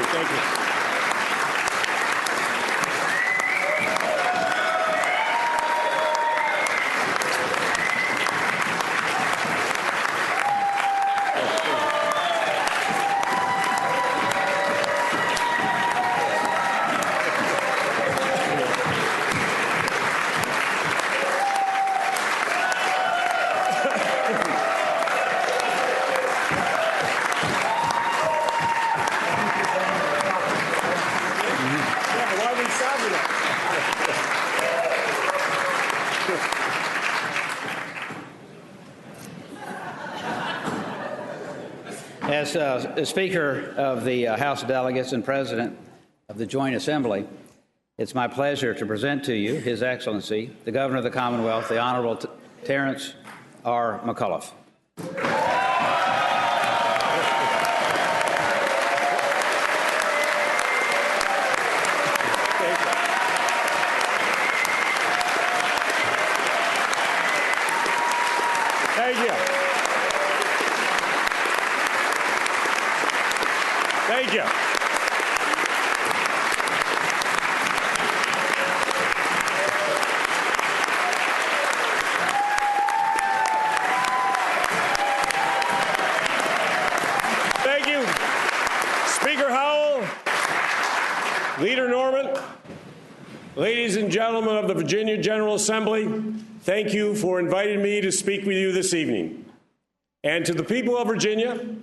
Thank you. As Speaker of the House of Delegates and President of the Joint Assembly, it's my pleasure to present to you His Excellency, the Governor of the Commonwealth, the Honorable Terrence R. McAuliffe. Thank you. Thank you. Thank you, Speaker Howell, Leader Norman, ladies and gentlemen of the Virginia General Assembly, thank you for inviting me to speak with you this evening. And to the people of Virginia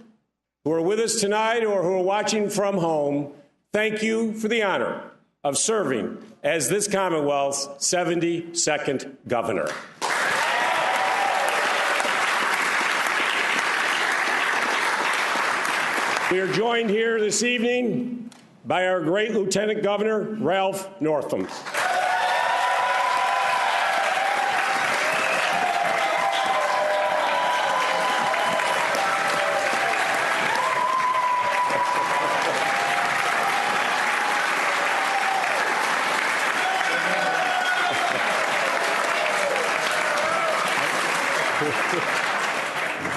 who are with us tonight or who are watching from home, thank you for the honor of serving as this Commonwealth's 72nd governor. We are joined here this evening by our great Lieutenant Governor, Ralph Northam.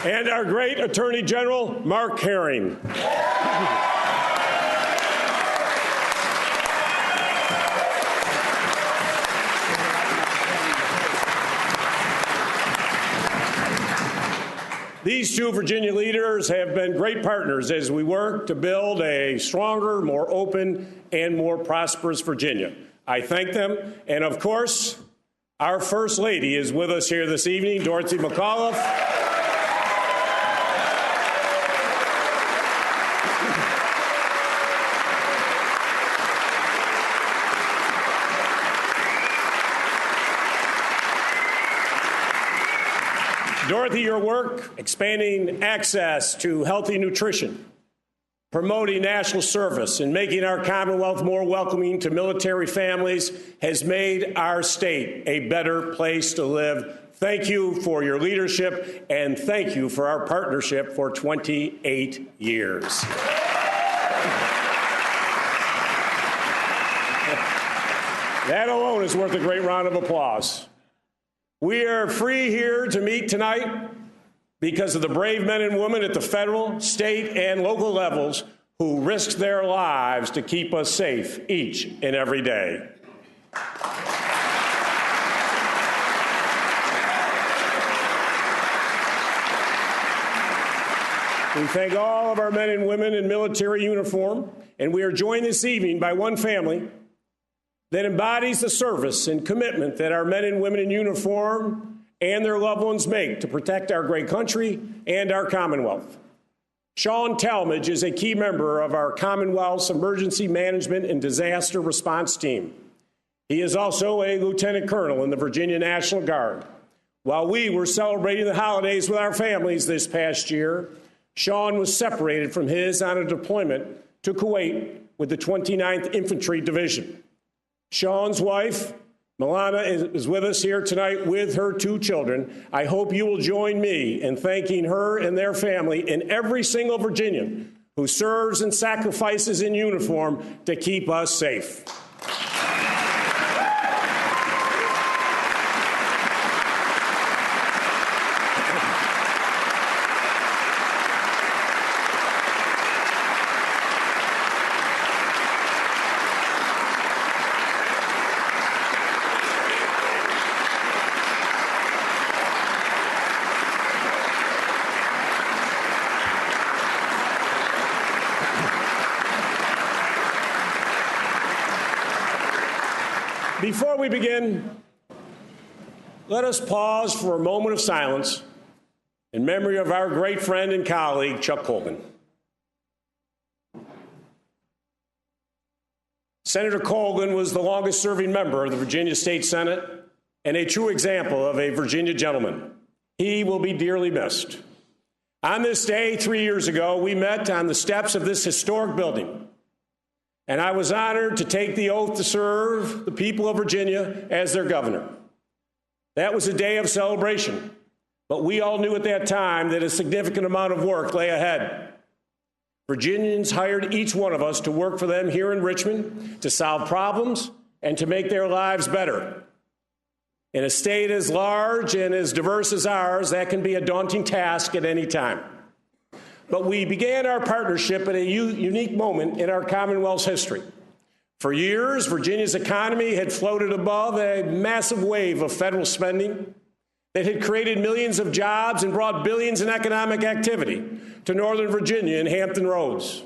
And our great Attorney General, Mark Herring. These two Virginia leaders have been great partners as we work to build a stronger, more open, and more prosperous Virginia. I thank them. And of course, our First Lady is with us here this evening, Dorothy McAuliffe. Dorothy, your work expanding access to healthy nutrition, promoting national service, and making our Commonwealth more welcoming to military families has made our state a better place to live. Thank you for your leadership, and thank you for our partnership for 28 years. That alone is worth a great round of applause. We are free here to meet tonight because of the brave men and women at the federal, state, and local levels who risk their lives to keep us safe each and every day. We thank all of our men and women in military uniform, and we are joined this evening by one family that embodies the service and commitment that our men and women in uniform and their loved ones make to protect our great country and our Commonwealth. Sean Talmadge is a key member of our Commonwealth's Emergency Management and Disaster Response Team. He is also a lieutenant colonel in the Virginia National Guard. While we were celebrating the holidays with our families this past year, Sean was separated from his on a deployment to Kuwait with the 29th Infantry Division. Sean's wife, Milana, is with us here tonight with her two children. I hope you will join me in thanking her and their family and every single Virginian who serves and sacrifices in uniform to keep us safe. Before we begin, let us pause for a moment of silence in memory of our great friend and colleague, Chuck Colgan. Senator Colgan was the longest-serving member of the Virginia State Senate and a true example of a Virginia gentleman. He will be dearly missed. On this day, 3 years ago, we met on the steps of this historic building, and I was honored to take the oath to serve the people of Virginia as their governor. That was a day of celebration, but we all knew at that time that a significant amount of work lay ahead. Virginians hired each one of us to work for them here in Richmond to solve problems and to make their lives better. In a state as large and as diverse as ours, that can be a daunting task at any time. But we began our partnership at a unique moment in our Commonwealth's history. For years, Virginia's economy had floated above a massive wave of federal spending that had created millions of jobs and brought billions in economic activity to Northern Virginia and Hampton Roads.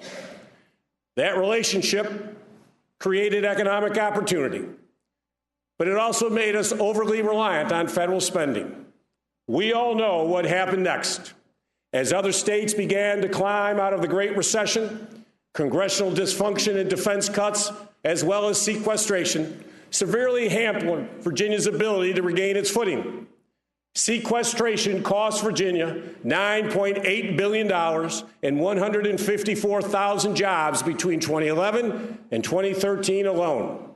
That relationship created economic opportunity, but it also made us overly reliant on federal spending. We all know what happened next. As other states began to climb out of the Great Recession, congressional dysfunction and defense cuts, as well as sequestration, severely hampered Virginia's ability to regain its footing. Sequestration cost Virginia $9.8 billion and 154,000 jobs between 2011 and 2013 alone.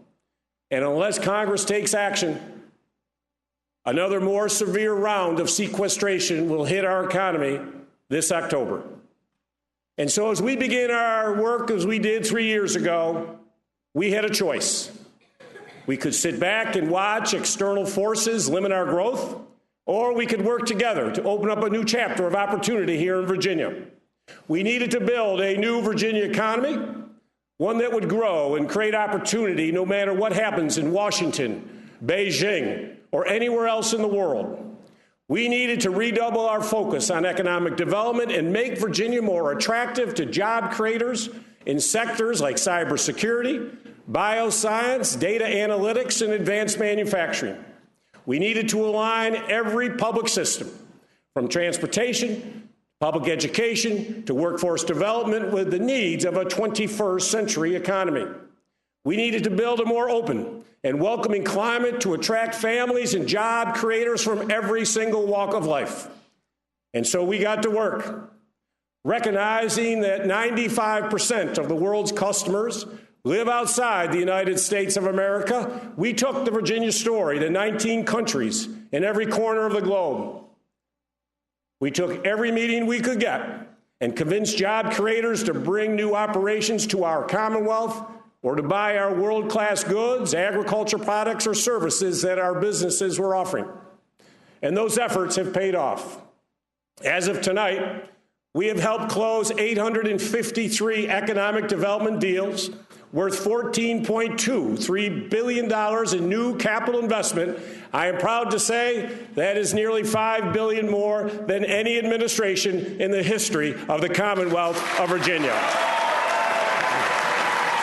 And unless Congress takes action, another more severe round of sequestration will hit our economy this October. And so as we begin our work, as we did 3 years ago, we had a choice. We could sit back and watch external forces limit our growth, or we could work together to open up a new chapter of opportunity here in Virginia. We needed to build a new Virginia economy, one that would grow and create opportunity no matter what happens in Washington, Beijing, or anywhere else in the world. We needed to redouble our focus on economic development and make Virginia more attractive to job creators in sectors like cybersecurity, bioscience, data analytics, and advanced manufacturing. We needed to align every public system, from transportation, public education, to workforce development, with the needs of a 21st century economy. We needed to build a more open and welcoming climate to attract families and job creators from every single walk of life. And so we got to work, recognizing that 95% of the world's customers live outside the United States of America. We took the Virginia story to 19 countries in every corner of the globe. We took every meeting we could get and convinced job creators to bring new operations to our Commonwealth or to buy our world-class goods, agriculture products, or services that our businesses were offering. And those efforts have paid off. As of tonight, we have helped close 853 economic development deals worth $14.23 billion in new capital investment. I am proud to say that is nearly $5 billion more than any administration in the history of the Commonwealth of Virginia.